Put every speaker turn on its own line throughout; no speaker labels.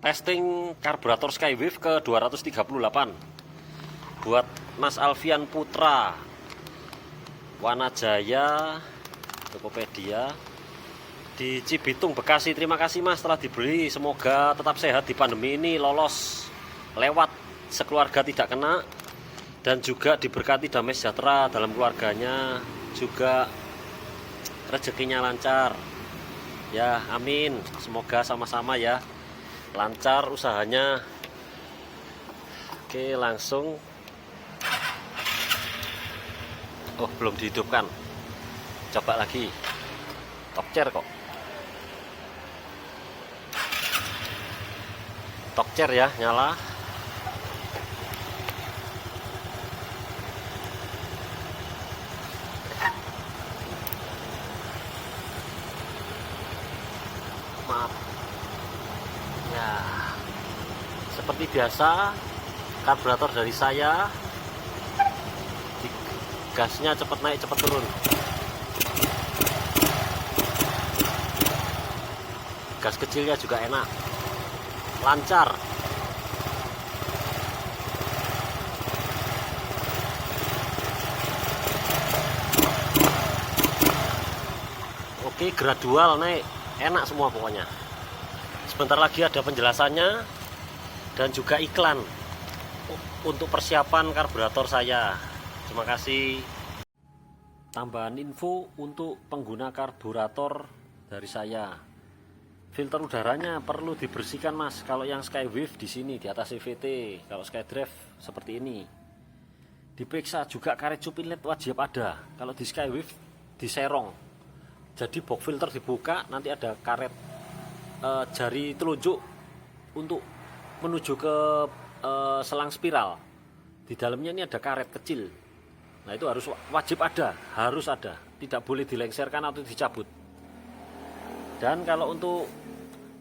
Testing karburator Skywave ke 238 buat Mas Alfian Putra, Wanajaya, Tokopedia di Cibitung, Bekasi. Terima kasih Mas telah dibeli. Semoga tetap sehat di pandemi ini, lolos lewat sekeluarga tidak kena, dan juga diberkati damai sejahtera dalam keluarganya, juga rezekinya lancar ya, amin. Semoga sama-sama ya lancar usahanya. Oke, langsung. Oh, belum dihidupkan, coba lagi. Tokcer kok, tokcer ya, nyala. Maaf ya, seperti biasa karburator dari saya, gasnya cepat naik cepat turun. Gas kecilnya juga enak, lancar. Oke, gradual naik, enak semua pokoknya. Sebentar lagi ada penjelasannya dan juga iklan untuk persiapan karburator saya. Terima kasih. Tambahan info untuk pengguna karburator dari saya. Filter udaranya perlu dibersihkan Mas. Kalau yang Skywave di sini di atas CVT, kalau Skydrive seperti ini. Diperiksa juga karet cup inlet wajib ada. Kalau di Skywave diserong. Jadi box filter dibuka, nanti ada karet jari telunjuk untuk menuju ke selang spiral. Di dalamnya ini ada karet kecil. Nah, itu harus wajib ada, harus ada. Tidak boleh dilengserkan atau dicabut. Dan kalau untuk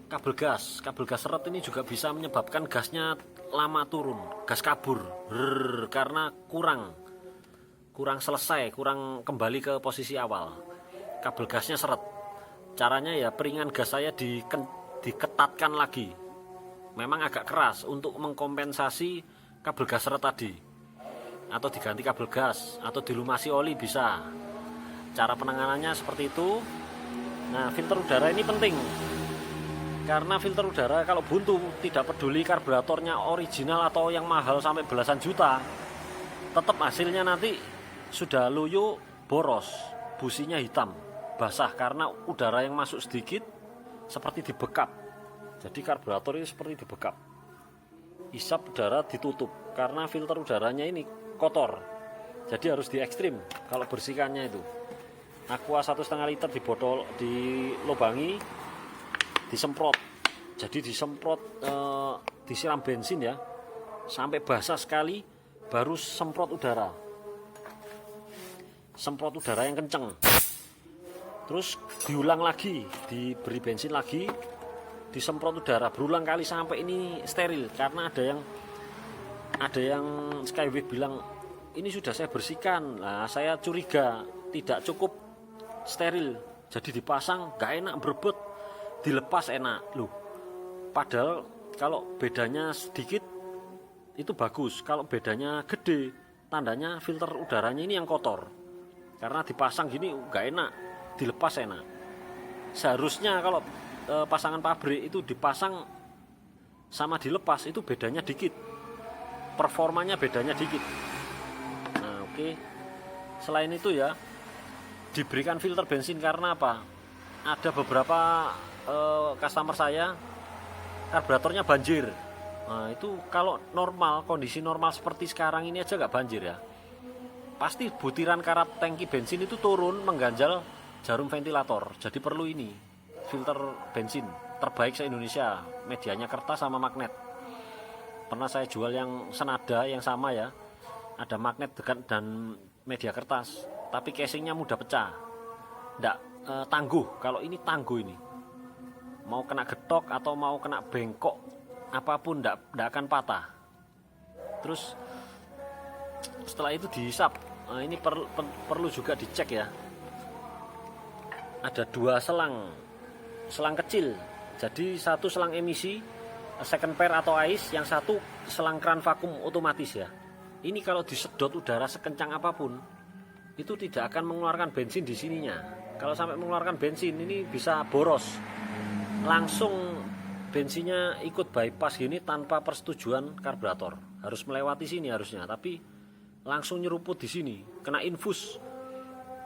kabel gas seret ini juga bisa menyebabkan gasnya lama turun, gas kabur, karena kurang selesai, kurang kembali ke posisi awal. Kabel gasnya seret. Caranya ya peringan gas saya diketatkan lagi. Memang agak keras untuk mengkompensasi kabel gas seret tadi. Atau diganti kabel gas, atau dilumasi oli bisa. Cara penanganannya seperti itu. Nah, filter udara ini penting. Karena filter udara kalau buntu, tidak peduli karburatornya original atau yang mahal sampai belasan juta, tetap hasilnya nanti sudah loyo, boros, businya hitam, basah karena udara yang masuk sedikit seperti dibekap. Jadi karburator ini seperti dibekap. Isap udara ditutup karena filter udaranya ini kotor. Jadi harus diekstrim kalau bersihkannya itu. Aqua 1,5 liter di botol, dilubangi, disemprot. Jadi disemprot, disiram bensin ya, sampai basah sekali, baru semprot udara. Semprot udara yang kenceng. Terus diulang lagi, diberi bensin lagi, disemprot udara berulang kali sampai ini steril. Karena ada yang Skywave bilang ini sudah saya bersihkan. Nah, saya curiga tidak cukup steril, jadi dipasang gak enak, berebut, dilepas enak loh. Padahal kalau bedanya sedikit itu bagus, kalau bedanya gede tandanya filter udaranya ini yang kotor. Karena dipasang gini gak enak, dilepas enak. Seharusnya kalau pasangan pabrik itu dipasang sama dilepas itu bedanya dikit, performanya bedanya dikit. Nah, oke. Selain itu ya, diberikan filter bensin karena apa? Ada beberapa customer saya karburatornya banjir. Nah, itu kalau normal, kondisi normal seperti sekarang ini aja nggak banjir ya. Pasti butiran karat tangki bensin itu turun mengganjal jarum ventilator. Jadi perlu ini filter bensin terbaik se-Indonesia. Medianya kertas sama magnet. Pernah saya jual yang senada yang sama ya. Ada magnet dan media kertas, tapi casingnya mudah pecah, nggak tangguh. Kalau ini tangguh, ini mau kena getok atau mau kena bengkok apapun nggak akan patah. Terus setelah itu dihisap. Nah, ini perlu juga dicek ya. Ada 2 selang kecil, jadi 1 selang emisi, second pair atau ais, yang satu selang kran vakum otomatis ya. Ini kalau disedot udara sekencang apapun itu tidak akan mengeluarkan bensin di sininya. Kalau sampai mengeluarkan bensin ini bisa boros. Langsung bensinnya ikut bypass gini tanpa persetujuan karburator. Harus melewati sini harusnya, tapi langsung nyeruput di sini, kena infus.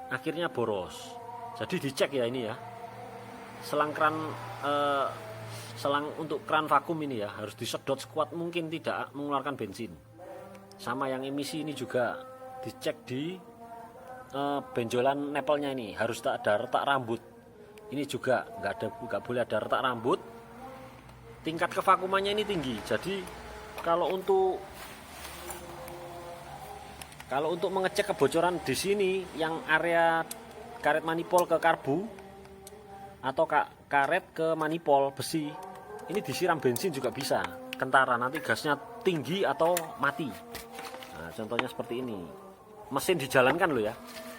Akhirnya boros. Jadi dicek ya ini ya. Selang kran selang untuk kran vakum ini ya harus disedot sekuat mungkin tidak mengeluarkan bensin. Sama yang emisi ini juga dicek di benjolan nepelnya ini harus tak ada retak rambut. Ini juga nggak boleh ada retak rambut. Tingkat kevakumannya ini tinggi. Jadi kalau untuk mengecek kebocoran di sini yang area karet manifold ke karbu atau karet ke manifold besi, ini disiram bensin juga bisa, kentara, nanti gasnya tinggi atau mati. Nah, contohnya seperti ini. Mesin dijalankan loh ya.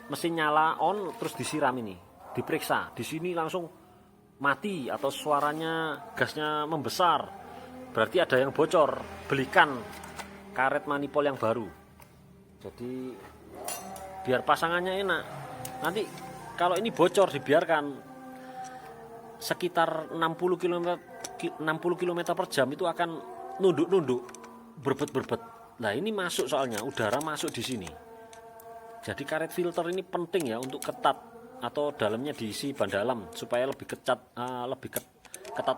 Mesin nyala on terus disiram ini. Diperiksa. Di sini langsung mati atau suaranya gasnya membesar. Berarti ada yang bocor. Belikan karet manifold yang baru. Jadi biar pasangannya enak. Nanti kalau ini bocor dibiarkan sekitar 60 km per jam itu akan nunduk-nunduk, berbet-berbet. Nah, ini masuk soalnya udara masuk di sini. Jadi karet filter ini penting ya untuk ketat atau dalamnya diisi ban dalam supaya lebih ketat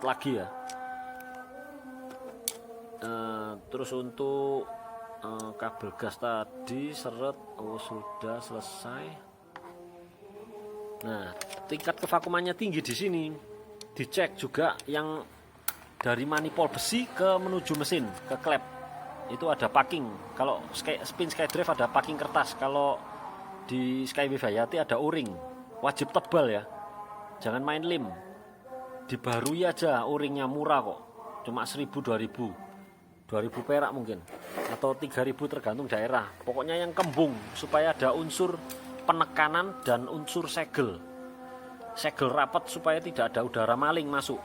lagi ya. Terus untuk kabel gas tadi seret, sudah selesai. Nah, tingkat kevakumannya tinggi di sini. Dicek juga yang dari manifold besi ke menuju mesin ke klep itu ada packing. Kalau spin skydrive ada packing kertas. Kalau di Skyway Hayati ada o-ring. Wajib tebal ya. Jangan main lem. Dibarui aja o-ringnya, murah kok. Cuma 1000 2000 perak mungkin atau 3000 tergantung daerah. Pokoknya yang kembung supaya ada unsur penekanan dan unsur segel rapat supaya tidak ada udara maling masuk.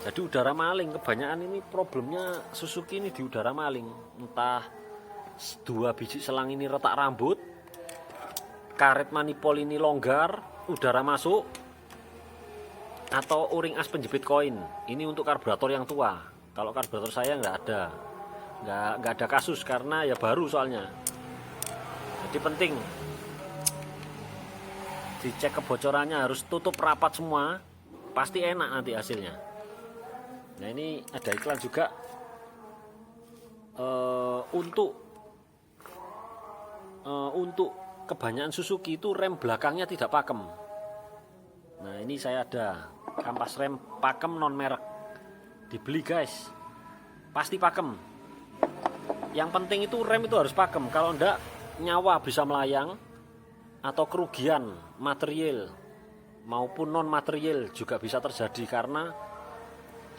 Jadi udara maling kebanyakan ini problemnya Suzuki ini di udara maling. Entah 2 biji selang ini retak rambut, karet manifold ini longgar, udara masuk, atau o-ring as penjepit koin. Ini untuk karburator yang tua. Kalau karburator saya nggak ada kasus karena ya baru soalnya. Jadi penting dicek kebocorannya, harus tutup rapat semua, pasti enak nanti hasilnya. Nah, ini ada iklan juga untuk kebanyakan Suzuki itu rem belakangnya tidak pakem. Nah, ini saya ada kampas rem pakem non merek, dibeli guys, pasti pakem. Yang penting itu rem itu harus pakem, kalau enggak nyawa bisa melayang atau kerugian material maupun non material juga bisa terjadi karena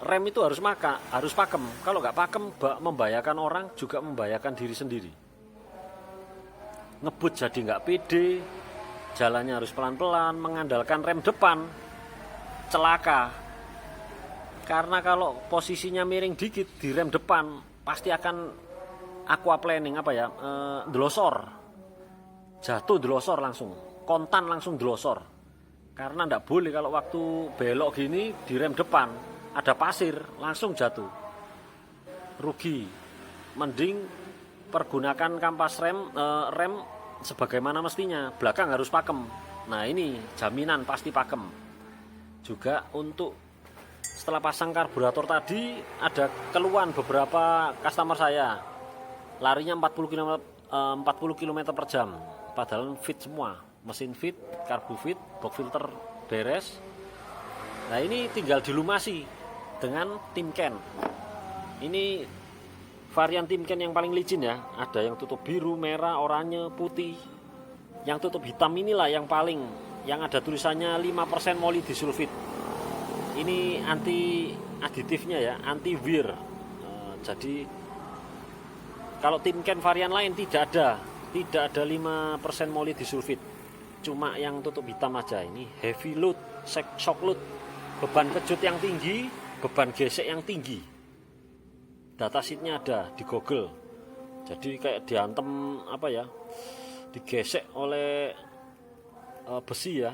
rem itu harus pakem. Kalau nggak pakem membahayakan orang, juga membahayakan diri sendiri. Ngebut jadi nggak pede, jalannya harus pelan-pelan, mengandalkan rem depan, celaka. Karena kalau posisinya miring dikit di rem depan pasti akan aquaplaning delosor. Jatuh delosor langsung, kontan langsung delosor. Karena ndak boleh kalau waktu belok gini di rem depan ada pasir langsung jatuh, rugi. Mending pergunakan kampas rem sebagaimana mestinya, belakang harus pakem. Nah, ini jaminan pasti pakem. Juga untuk setelah pasang karburator tadi ada keluhan beberapa customer saya, larinya 40 km per jam. Padahal fit semua, mesin fit, karbu fit, box filter beres. Nah, ini tinggal dilumasi dengan Timken. Ini varian Timken yang paling licin ya. Ada yang tutup biru, merah, oranye, putih. Yang tutup hitam inilah yang ada tulisannya 5% molybdisulfit. Ini anti aditifnya ya, anti wear. Jadi kalau Timken varian lain tidak ada 5% molybdisulfit. Cuma yang tutup hitam aja. Ini heavy load, shock load, beban kejut yang tinggi, beban gesek yang tinggi. datasheetnya ada di Google. Jadi kayak diantem apa ya, digesek oleh besi ya,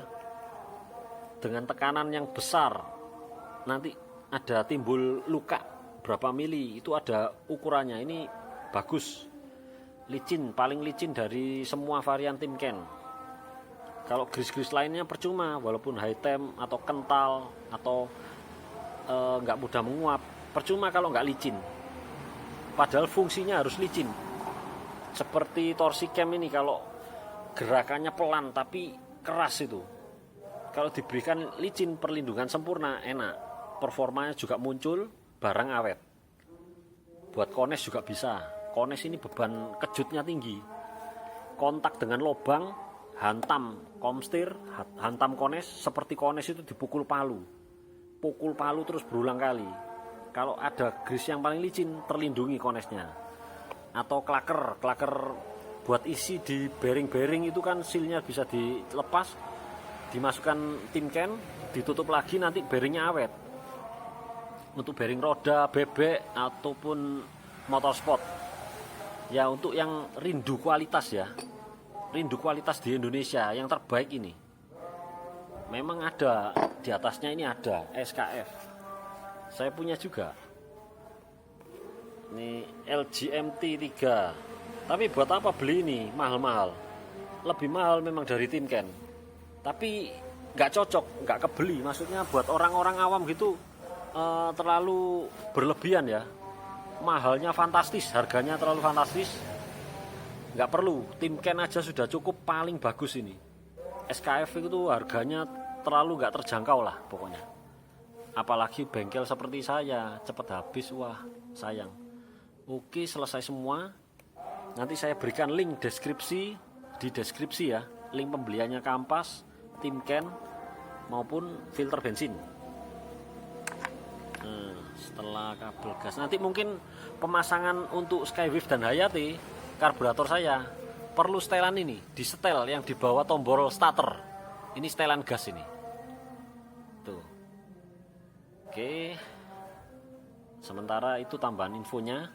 dengan tekanan yang besar, nanti ada timbul luka berapa mili, itu ada ukurannya. Ini bagus, licin, paling licin dari semua varian Timken. Kalau gris-gris lainnya percuma, walaupun high temp atau kental atau nggak mudah menguap, percuma kalau nggak licin. Padahal fungsinya harus licin. Seperti torsi cam ini, kalau gerakannya pelan tapi keras itu, kalau diberikan licin, perlindungan sempurna, enak, performanya juga muncul, barang awet. Buat kones juga bisa. Kones ini beban kejutnya tinggi, kontak dengan lubang, hantam komstir, hantam kones, seperti kones itu dipukul palu, pukul palu terus berulang kali. Kalau ada gris yang paling licin, terlindungi konesnya. Atau klaker buat isi di bearing-bearing itu kan sealnya bisa dilepas, dimasukkan Timken, ditutup lagi, nanti bearingnya awet. Untuk bearing roda, bebek ataupun motorsport ya, untuk yang rindu kualitas ya, rindu kualitas di Indonesia yang terbaik ini, memang ada di atasnya ini ada SKF. Saya punya juga ini LGMT 3, tapi buat apa beli ini mahal-mahal, lebih mahal memang dari Timken, tapi nggak cocok, nggak kebeli. Maksudnya buat orang-orang awam gitu terlalu berlebihan ya, mahalnya fantastis, harganya terlalu fantastis, nggak perlu. Timken aja sudah cukup, paling bagus ini. SKF itu harganya terlalu nggak terjangkau lah pokoknya, apalagi bengkel seperti saya, cepet habis, wah sayang. Oke, selesai semua. Nanti saya berikan link deskripsi, di deskripsi ya, link pembeliannya kampas, Timken maupun filter bensin. Setelah kabel gas, nanti mungkin pemasangan untuk Skywave dan Hayati karburator saya perlu setelan ini, di setel yang di bawah tombol starter. Ini setelan gas ini tuh. Oke, sementara itu tambahan infonya.